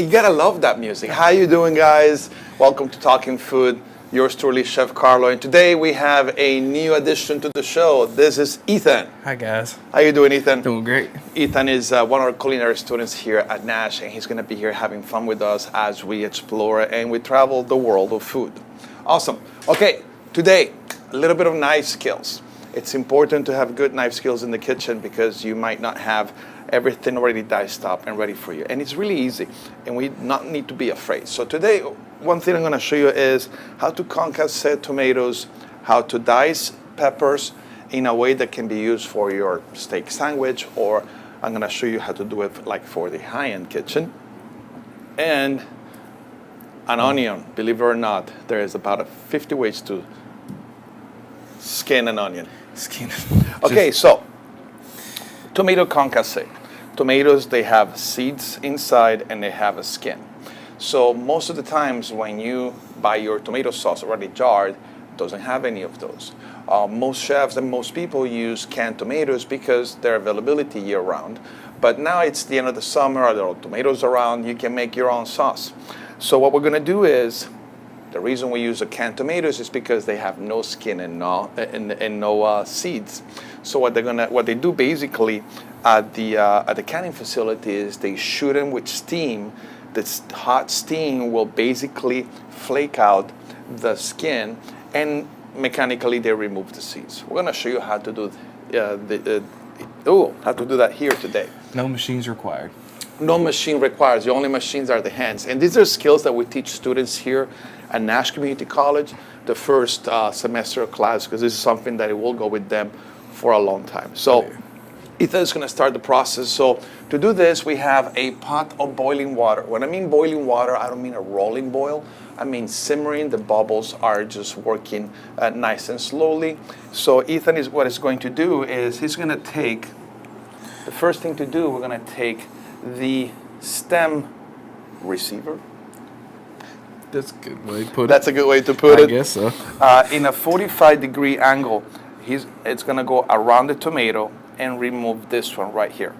You gotta love that music. How you doing, guys? Welcome to Talking Food. Yours truly, Chef Carlo. And today we have a new addition to the show. This is Ethan. Hi, guys. How you doing, Ethan? Doing great. Ethan is one of our culinary students here at Nash, and he's gonna be here having fun with us as we explore and we travel the world of food. Awesome. Okay, today, a little bit of knife skills. It's important to have good knife skills in the kitchen because you might not have everything already diced up and ready for you. And it's really easy, and we not need to be afraid. So today, one thing I'm gonna show you is how to concasse tomatoes, how to dice peppers in a way that can be used for your steak sandwich, or I'm gonna show you how to do it like for the high-end kitchen. And an onion, believe it or not, there is about 50 ways to skin an onion. Okay, so tomato concasse. Tomatoes, they have seeds inside and they have a skin. So most of the times when you buy your tomato sauce already jarred, it doesn't have any of those. Most chefs and most people use canned tomatoes because their availability year round. But now it's the end of the summer, there are tomatoes around, you can make your own sauce. So what we're gonna do is, the reason we use the canned tomatoes is because they have no skin and no seeds. So what they do basically at the canning facility is they shoot them with steam. This hot steam will basically flake out the skin, and mechanically they remove the seeds. We're gonna show you how to do how to do that here today. No machines required. No machine required. The only machines are the hands. And these are skills that we teach students here at Nash Community College, the first semester of class, because this is something that it will go with them for a long time. So Ethan is going to start the process. So to do this, we have a pot of boiling water. When I mean boiling water, I don't mean a rolling boil. I mean simmering. The bubbles are just working nice and slowly. So Ethan what he's going to do is he's going to take, the first thing to do, we're going to take the stem receiver. That's a good way to put it. That's a good way to put it. I guess so. In a 45-degree angle, it's going to go around the tomato and remove this one right here.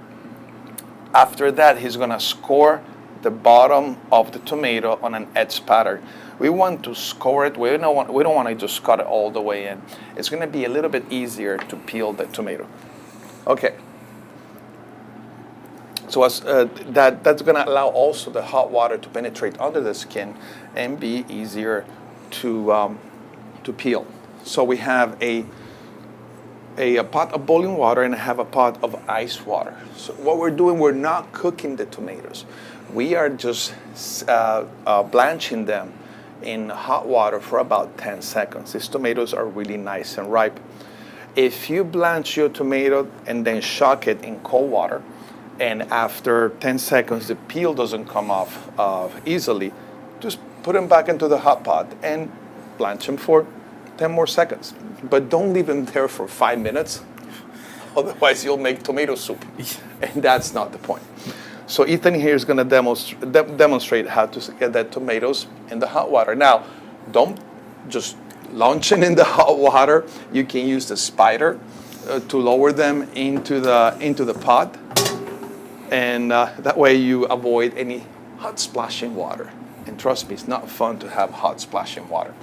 After that, he's going to score the bottom of the tomato on an edge pattern. We want to score it. We don't want to just cut it all the way in. It's going to be a little bit easier to peel the tomato. Okay. So that's going to allow also the hot water to penetrate under the skin and be easier to peel. So we have a pot of boiling water and I have a pot of ice water. So what we're doing, we're not cooking the tomatoes. We are just blanching them in hot water for about 10 seconds. These tomatoes are really nice and ripe. If you blanch your tomato and then shock it in cold water, and after 10 seconds the peel doesn't come off easily, just put them back into the hot pot and blanch them for 10 more seconds. But don't leave them there for 5 minutes, otherwise you'll make tomato soup, and that's not the point. So Ethan here is going to demonstrate how to get that tomatoes in the hot water. Now, don't just launch it in the hot water. You can use the spider to lower them into the pot, and that way you avoid any hot splashing water. And trust me, it's not fun to have hot splashing water.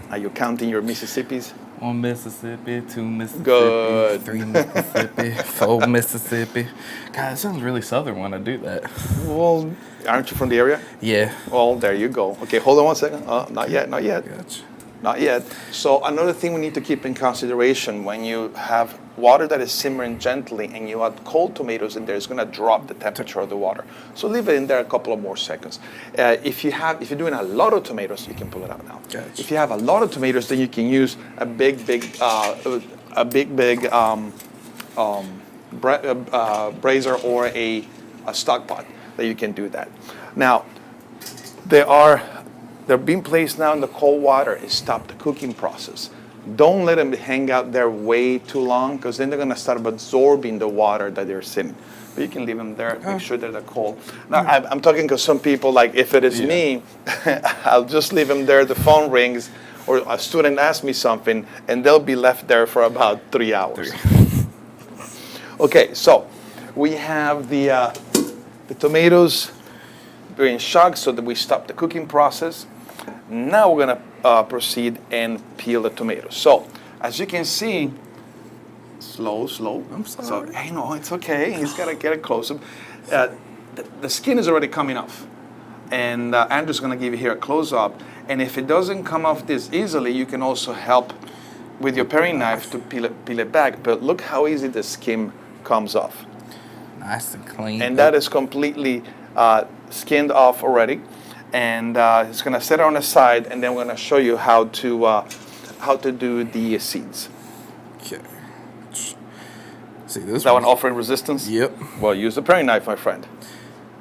Are you counting your Mississippis? 1 Mississippi, 2 Mississippi, Good. 3 Mississippi, 4 Mississippi. God, it sounds really southern when I do that. Well, aren't you from the area? Yeah. Well, there you go. Okay, hold on 1 second. Not yet. Gotcha. Not yet. So another thing we need to keep in consideration when you have water that is simmering gently and you add cold tomatoes in there, it's going to drop the temperature of the water. So leave it in there a couple of more seconds. If you're doing a lot of tomatoes, you can pull it out now. Gotcha. If you have a lot of tomatoes, then you can use a big brazier or a stock pot that you can do that. Now, they're being placed now in the cold water and stop the cooking process. Don't let them hang out there way too long, because then they're going to start absorbing the water that they're sitting. But you can leave them there, make sure that they're cold. Now, I'm talking because some people, like if it is me, I'll just leave them there, the phone rings, or a student asks me something, and they'll be left there for about 3 hours. Okay, so we have the The tomatoes are in shock, so that we stop the cooking process. Now we're gonna proceed and peel the tomatoes. So, as you can see, slow. I'm sorry. So, hey, no, it's okay. He's gotta get it closer. The skin is already coming off. And Andrew's gonna give you here a close-up. And if it doesn't come off this easily, you can also help with your paring knife to peel it back. But look how easy the skin comes off. Nice and clean. And that is completely skinned off already. And it's gonna sit on the side, and then we're gonna show you how to do the seeds. Okay. See this That one offering resistance? Yep. Well, use the paring knife, my friend.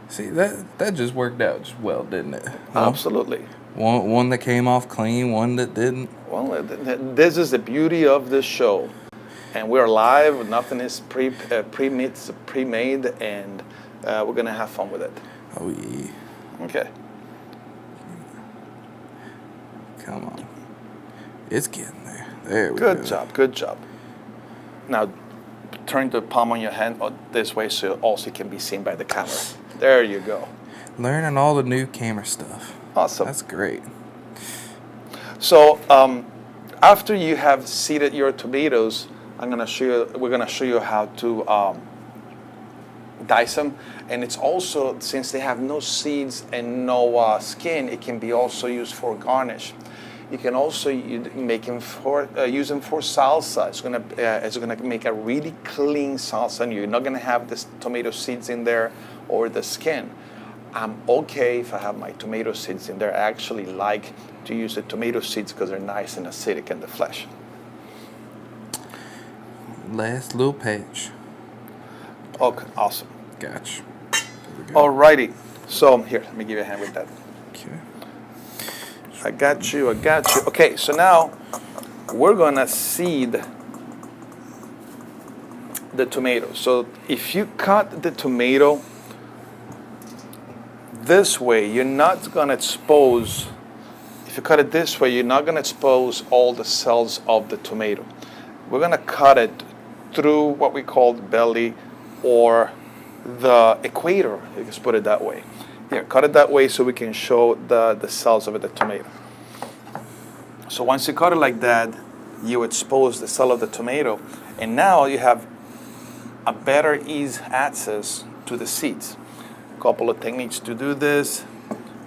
See that just worked out just well, didn't it? Absolutely. One that came off clean, one that didn't. Well, this is the beauty of this show, and we're live. Nothing is pre-made, and we're gonna have fun with it. Oh yeah. Okay. Come on. It's getting there. There we go. Good job. Now, turn the palm on your hand this way so also can be seen by the camera. There you go. Learning all the new camera stuff. Awesome. That's great. So, after you have seeded your tomatoes, we're gonna show you how to dice them. And it's also, since they have no seeds and no skin, it can be also used for garnish. You can also make them use them for salsa. It's gonna make a really clean salsa, and you're not gonna have the tomato seeds in there or the skin. I'm okay if I have my tomato seeds in there. I actually like to use the tomato seeds because they're nice and acidic in the flesh. Last little patch. Okay, awesome. Gotcha. Alrighty. So here, let me give you a hand with that. Okay. I got you. Okay, so now we're gonna seed the tomato. So if you cut the tomato this way, you're not gonna expose, if you cut it this way, you're not gonna expose all the cells of the tomato. We're gonna cut it through what we call the belly or the equator, let's put it that way. Here, cut it that way so we can show the cells of the tomato. So once you cut it like that, you expose the cell of the tomato, and now you have a better access to the seeds. A couple of techniques to do this.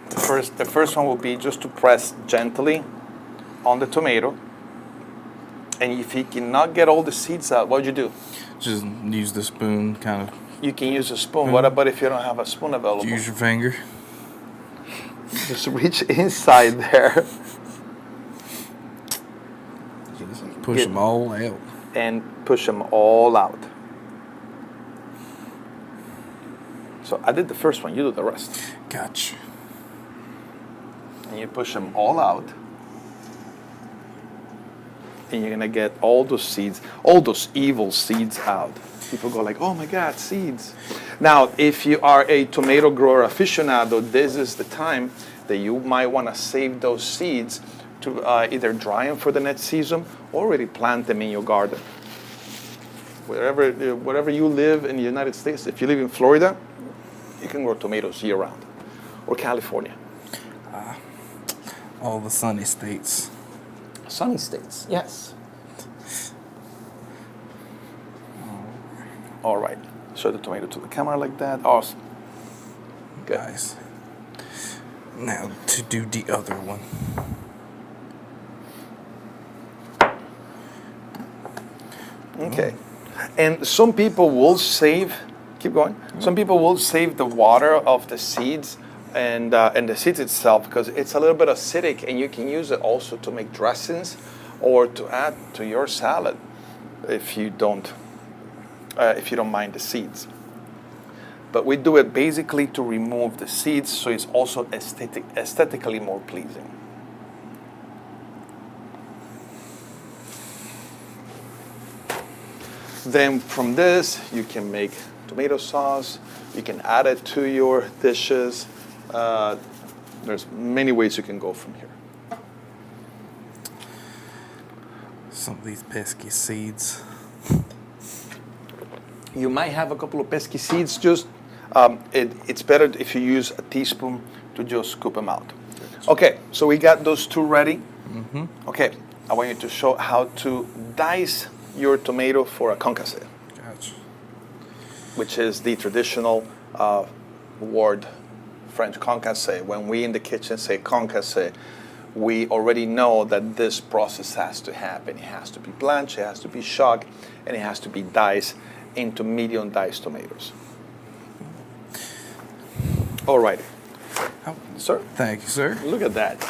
The first one will be just to press gently on the tomato. And if you cannot get all the seeds out, what do you do? Just use the spoon, kind of. You can use a spoon. What about if you don't have a spoon available? Use your finger. Just reach inside there. Just push them all out. And push them all out. So I did the first one, you do the rest. Gotcha. And you push them all out. And you're gonna get all those seeds, all those evil seeds out. People go like, oh my God, seeds. Now, if you are a tomato grower aficionado, this is the time that you might wanna save those seeds to either dry them for the next season or already plant them in your garden. Wherever you live in the United States, if you live in Florida, you can grow tomatoes year round, or California. All the sunny states. Sunny states, yes. All right, show the tomato to the camera like that. Awesome. Good. Nice. Now to do the other one. Okay. And some people will save, keep going. Some people will save the water of the seeds and the seeds itself because it's a little bit acidic, and you can use it also to make dressings or to add to your salad if you don't mind the seeds. But we do it basically to remove the seeds, so it's also aesthetically more pleasing. Then from this, you can make tomato sauce. You can add it to your dishes. There's many ways you can go from here. Some of these pesky seeds. You might have a couple of pesky seeds. Just It's better if you use a teaspoon to just scoop them out. Okay, so we got those two ready. Okay, I want you to show how to dice your tomato for a concasse, Gotcha. which is the traditional word, French concasse. When we in the kitchen say concasse, we already know that this process has to happen. It has to be blanch, it has to be shocked, and it has to be diced into medium diced tomatoes. All righty. Oh, Sir? thank you, sir. Look at that.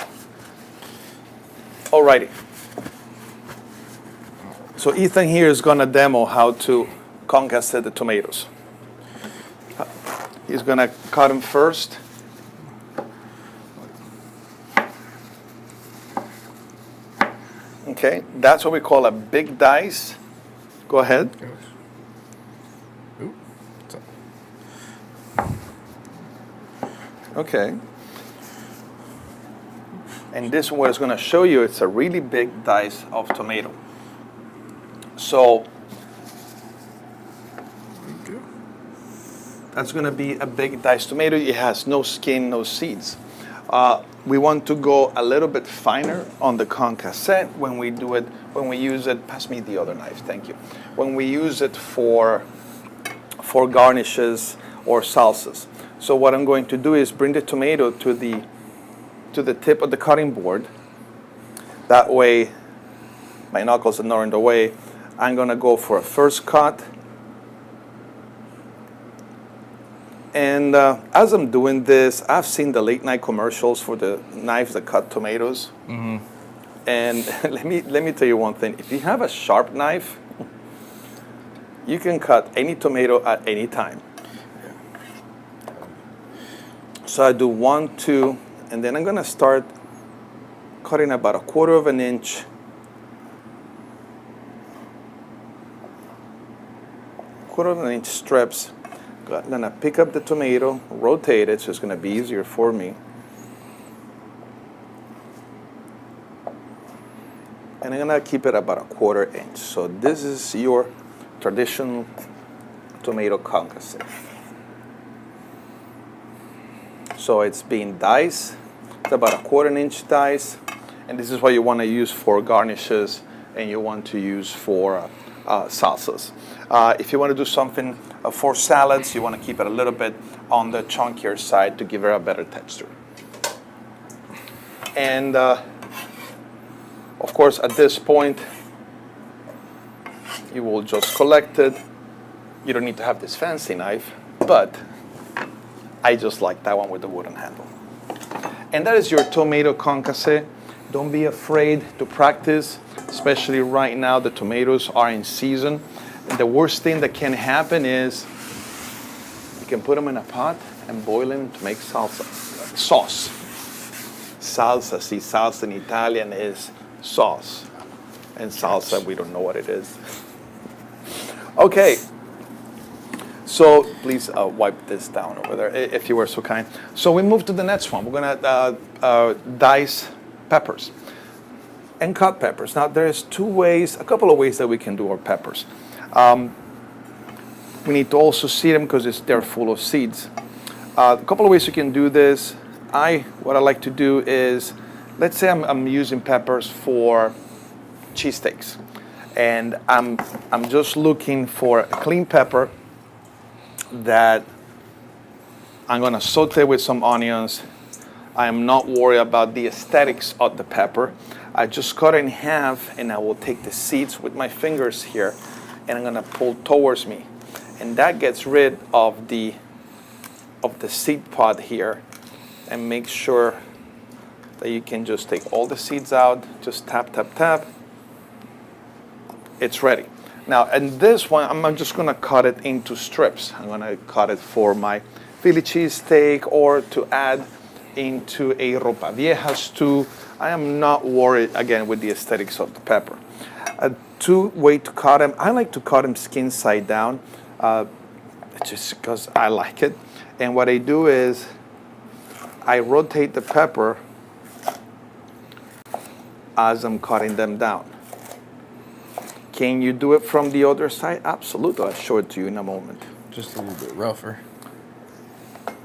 Alrighty. So Ethan here is going to demo how to concasse the tomatoes. He's going to cut them first. Okay, that's what we call a big dice. Go ahead. Ooh. Okay. And this one is going to show you it's a really big dice of tomato. So that's going to be a big diced tomato. It has no skin, no seeds. We want to go a little bit finer on the concasse when we do it, when we use it. Pass me the other knife, thank you. When we use it for garnishes or salsas. So what I'm going to do is bring the tomato to the tip of the cutting board. That way, my knuckles are not in the way. I'm gonna go for a first cut. And as I'm doing this, I've seen the late night commercials for the knives that cut tomatoes. And let me tell you one thing. If you have a sharp knife, you can cut any tomato at any time. So I do 1, 2, and then I'm gonna start cutting about 1/4 of an inch. Quarter of an inch strips. I'm gonna pick up the tomato, rotate it, so it's gonna be easier for me. And I'm gonna keep it about 1/4 inch. So this is your traditional tomato concasse. So it's being diced. It's about 1/4 inch dice, and this is what you want to use for garnishes, and you want to use for salsas. If you want to do something for salads, you want to keep it a little bit on the chunkier side to give it a better texture. And of course, at this point, you will just collect it. You don't need to have this fancy knife, but I just like that one with the wooden handle. And that is your tomato concasse. Don't be afraid to practice, especially right now the tomatoes are in season. And the worst thing that can happen is you can put them in a pot and boil them to make sauce. Salsa, see, salsa in Italian is sauce. And salsa, we don't know what it is. Okay. So please wipe this down over there, if you were so kind. So we move to the next one. We're gonna dice peppers and cut peppers. Now there's a couple of ways that we can do our peppers. We need to also seed them because they're full of seeds. A couple of ways you can do this. What I like to do is, let's say I'm using peppers for cheesesteaks, and I'm just looking for a clean pepper that I'm gonna saute with some onions. I am not worried about the aesthetics of the pepper. I just cut it in half, and I will take the seeds with my fingers here, and I'm gonna pull towards me, and that gets rid of the seed pod here, and make sure that you can just take all the seeds out. Just tap, tap, tap. It's ready. Now, and this one, I'm just gonna cut it into strips. I'm gonna cut it for my Philly cheesesteak or to add into a ropa vieja stew. I am not worried, again, with the aesthetics of the pepper. Two ways to cut them. I like to cut them skin side down, just because I like it. And what I do is I rotate the pepper as I'm cutting them down. Can you do it from the other side? Absolutely. I'll show it to you in a moment. Just a little bit rougher.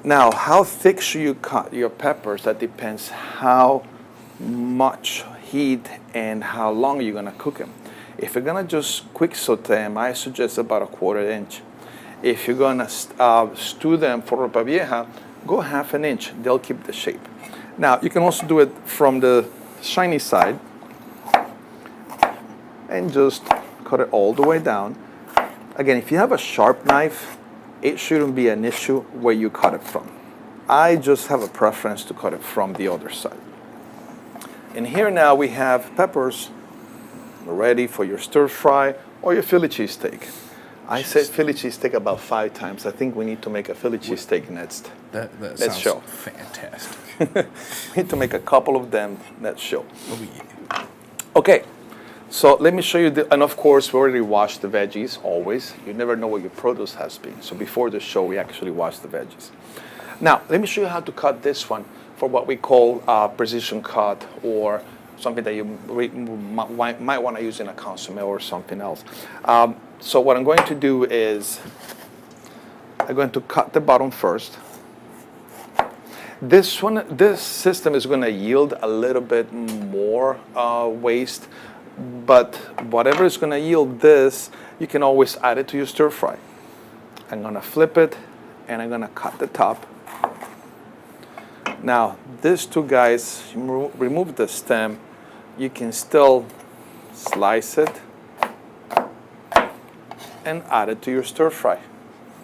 Now, how thick should you cut your peppers? That depends how much heat and how long you're gonna cook them. If you're gonna just quick saute them, I suggest about a 1/4 inch. If you're gonna stew them for ropa vieja, go 1/2 inch. They'll keep the shape. Now, you can also do it from the shiny side and just cut it all the way down. Again, if you have a sharp knife, it shouldn't be an issue where you cut it from. I just have a preference to cut it from the other side. And here now we have peppers ready for your stir fry or your Philly cheesesteak. I said Philly cheesesteak about 5 times. I think we need to make a Philly cheesesteak next. That Let's sounds show. fantastic. We need to make a couple of them. Let's show. Oh, yeah. Okay, so let me show you, and of course we already washed the veggies, always. You never know what your produce has been. So before the show, we actually wash the veggies. Now, let me show you how to cut this one for what we call precision cut, or something that you might want to use in a consomme or something else. So what I'm going to do is, I'm going to cut the bottom first. This system is going to yield a little bit more waste, but whatever is going to yield this, you can always add it to your stir fry. I'm going to flip it, and I'm going to cut the top. Now, these two guys, remove the stem. You can still slice it and add it to your stir fry.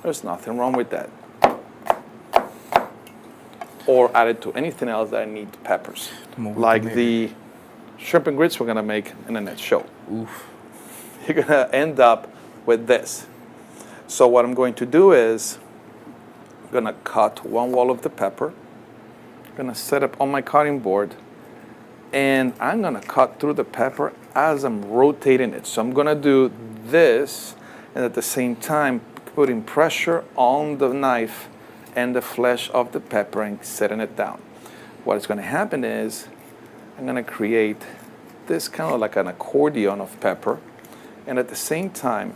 There's nothing wrong with that. Or add it to anything else that need peppers, like the shrimp and grits we're gonna make in the next show. Oof. You're gonna end up with this. So what I'm going to do is, I'm gonna cut one wall of the pepper. I'm gonna set up on my cutting board, and I'm gonna cut through the pepper as I'm rotating it. So I'm gonna do this, and at the same time putting pressure on the knife and the flesh of the pepper and setting it down. What is going to happen is, I'm going to create this kind of like an accordion of pepper, and at the same time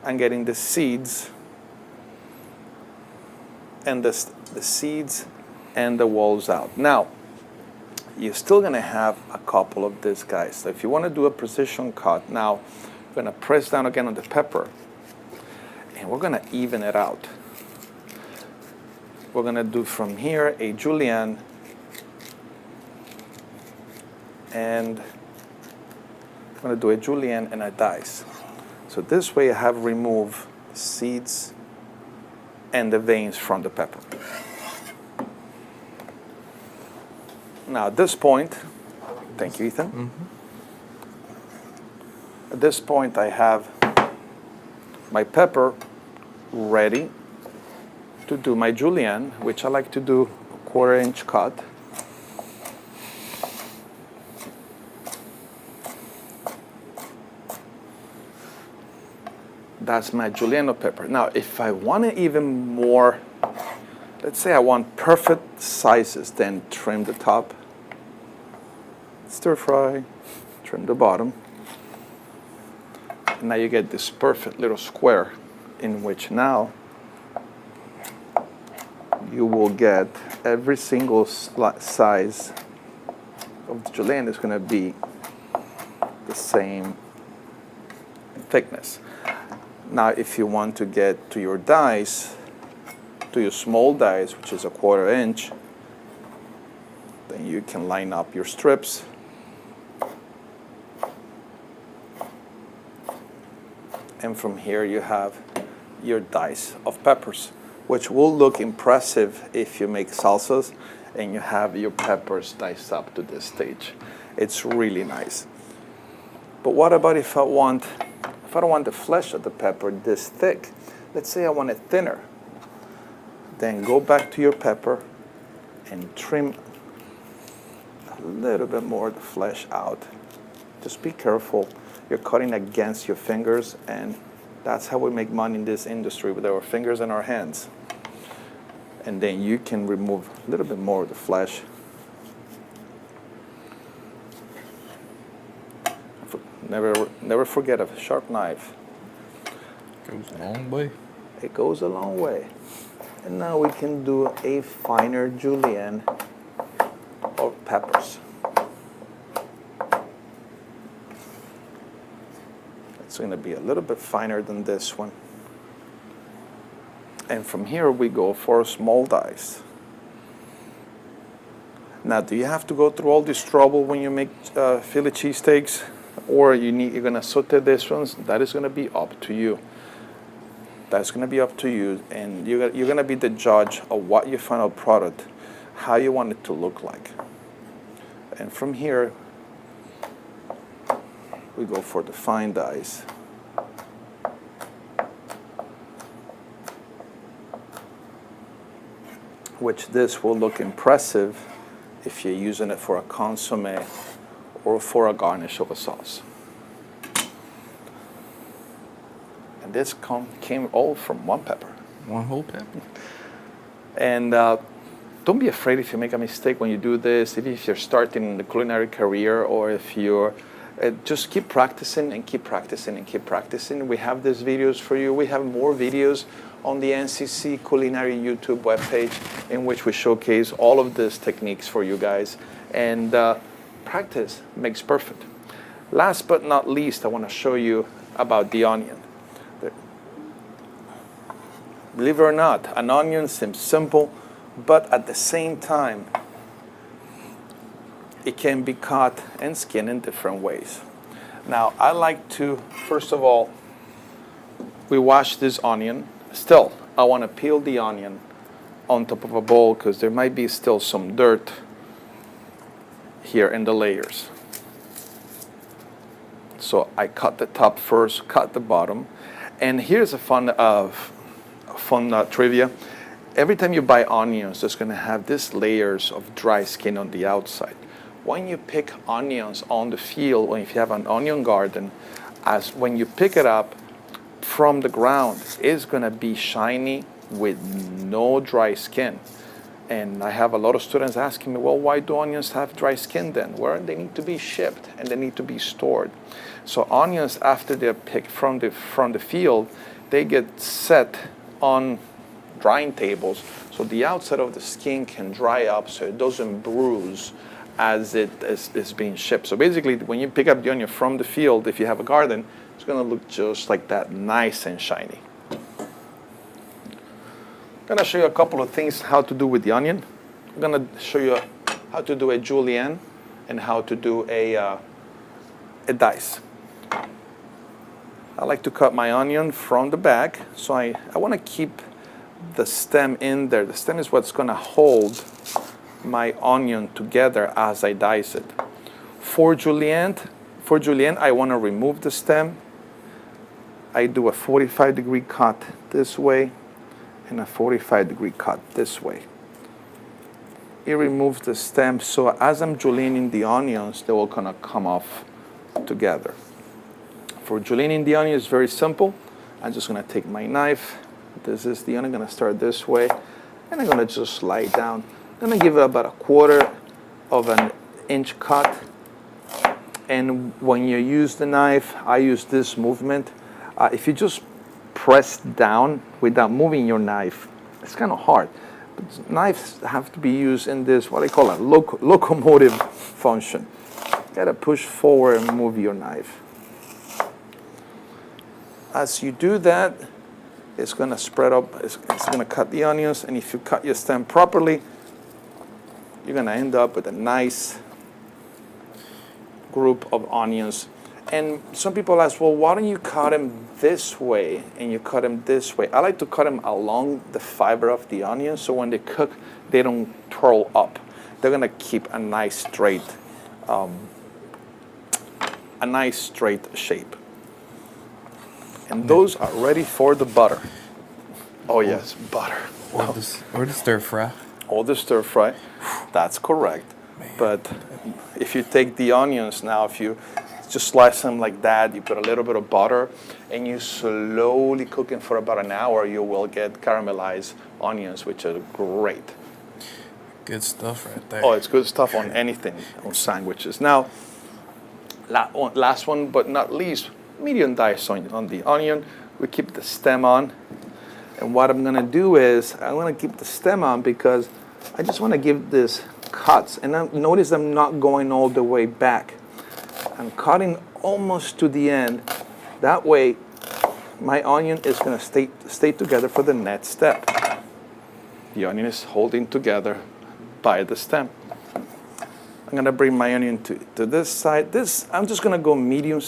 I'm getting the seeds and the seeds and the walls out. Now, you're still going to have a couple of these guys. So if you want to do a precision cut, now we're going to press down again on the pepper, and we're going to even it out. We're going to do from here a julienne, and I'm going to do a julienne and a dice. So this way I have removed the seeds and the veins from the pepper. Now at this point, thank you, Ethan. Mm-hmm. At this point I have my pepper ready to do my julienne, which I like to do a 1/4 inch cut. That's my julienne pepper. Now, if I want it even more, let's say I want perfect sizes, then trim the top, stir fry, trim the bottom. And now you get this perfect little square in which now you will get every single size of the julienne is going to be the same thickness. Now, if you want to get to your dice, to your small dice, which is a 1/4 inch, then you can line up your strips. And from here you have your dice of peppers, which will look impressive if you make salsas and you have your peppers diced up to this stage. It's really nice. But what about if I don't want the flesh of the pepper this thick? Let's say I want it thinner. Then go back to your pepper and trim a little bit more of the flesh out. Just be careful. You're cutting against your fingers, and that's how we make money in this industry, with our fingers and our hands. And then you can remove a little bit more of the flesh. Never forget a sharp knife. Goes a long way. It goes a long way. And now we can do a finer julienne of peppers. It's going to be a little bit finer than this one. And from here we go for small dice. Now, do you have to go through all this trouble when you make Philly cheesesteaks? Or you're going to saute this ones? That is going to be up to you. That's going to be up to you. And you're going to be the judge of what your final product, how you want it to look like. And from here, we go for the fine dice. Which this will look impressive if you're using it for a consommé or for a garnish of a sauce. And this came all from one pepper. One whole pepper. And don't be afraid if you make a mistake when you do this, even if you're starting the culinary career or if you're, just keep practicing and keep practicing and keep practicing. We have these videos for you. We have more videos on the NCC Culinary YouTube webpage in which we showcase all of these techniques for you guys. And practice makes perfect. Last but not least, I want to show you about the onion. Believe it or not, an onion seems simple, but at the same time, it can be cut and skinned in different ways. Now, I like to, first of all, we wash this onion. Still, I want to peel the onion on top of a bowl because there might be still some dirt here in the layers. So I cut the top first, cut the bottom. And here's a fun trivia. Every time you buy onions, it's going to have these layers of dry skin on the outside. When you pick onions on the field, or if you have an onion garden, when you pick it up from the ground, it's going to be shiny with no dry skin. And I have a lot of students asking me, well, why do onions have dry skin then? Well, they need to be shipped and they need to be stored. So onions, after they're picked from the field, they get set on drying tables so the outside of the skin can dry up so it doesn't bruise as it is being shipped. So basically, when you pick up the onion from the field, if you have a garden, it's going to look just like that, nice and shiny. I'm going to show you a couple of things how to do with the onion. I'm going to show you how to do a julienne and how to do a dice. I like to cut my onion from the back, so I want to keep the stem in there. The stem is what's going to hold my onion together as I dice it. For julienne, I want to remove the stem. I do a 45-degree cut this way and a 45-degree cut this way. It removes the stem, so as I'm julienning the onions, they will kind of come off together. For julienning the onion, it's very simple. I'm just going to take my knife. This is the onion. I'm going to start this way, and I'm going to just slide down. I'm going to give it about 1/4 of an inch cut. And when you use the knife, I use this movement. If you just press down without moving your knife, it's kind of hard. But knives have to be used in this, what I call a locomotive function. You got to push forward and move your knife. As you do that, it's going to spread up, it's going to cut the onions, and if you cut your stem properly, you're going to end up with a nice group of onions. And some people ask, well, why don't you cut them this way and you cut them this way? I like to cut them along the fiber of the onion so when they cook, they don't twirl up. They're going to keep a nice straight shape. And those are ready for the butter. Oh yes, butter. Or the stir fry. Or the stir fry. That's correct. Man. But if you take the onions now, if you just slice them like that, you put a little bit of butter, and you slowly cook them for about an hour, you will get caramelized onions, which are great. Good stuff right there. Oh, it's good stuff on anything, on sandwiches. Now, last one but not least, medium dice on the onion. We keep the stem on, And what I'm gonna do is I'm gonna keep the stem on because I just wanna give this cuts. And notice I'm not going all the way back. I'm cutting almost to the end. That way, my onion is gonna stay together for the next step. The onion is holding together by the stem. I'm gonna bring my onion to this side. I'm just gonna go medium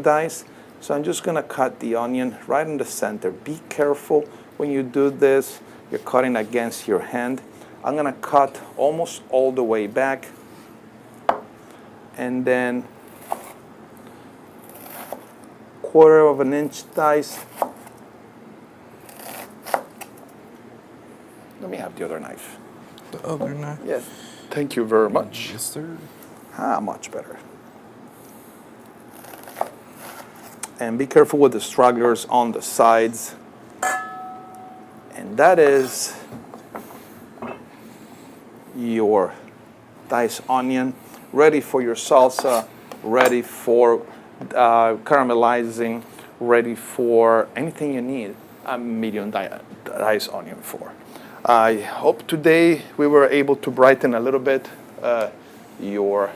dice. So I'm just gonna cut the onion right in the center. Be careful when you do this. You're cutting against your hand. I'm gonna cut almost all the way back. And then 1/4 of an inch dice. Let me have the other knife. The other knife? Yes. Thank you very much. Yes, sir. Much better. And be careful with the stragglers on the sides. And that is your diced onion, ready for your salsa, ready for caramelizing, ready for anything you need a medium diced onion for. I hope today we were able to brighten a little bit your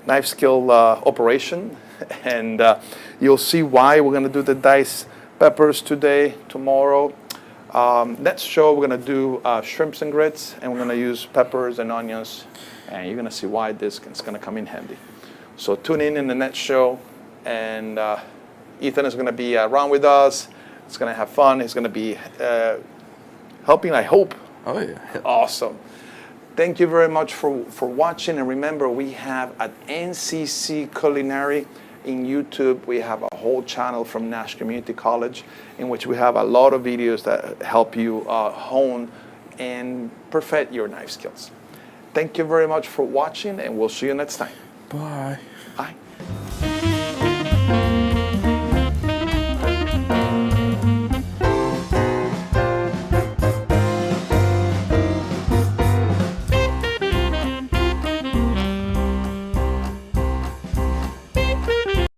knife skill operation, and you'll see why we're going to do the diced peppers today, tomorrow. Next show we're going to do shrimps and grits, and we're going to use peppers and onions, and you're going to see why this is going to come in handy. So tune in the next show, and Ethan is going to be around with us. It's going to have fun. He's going to be helping, I hope. Oh, yeah. Awesome. Thank you very much for watching. And remember, we have at NCC Culinary in YouTube, we have a whole channel from Nash Community College in which we have a lot of videos that help you hone and perfect your knife skills. Thank you very much for watching, and we'll see you next time. Bye. Bye.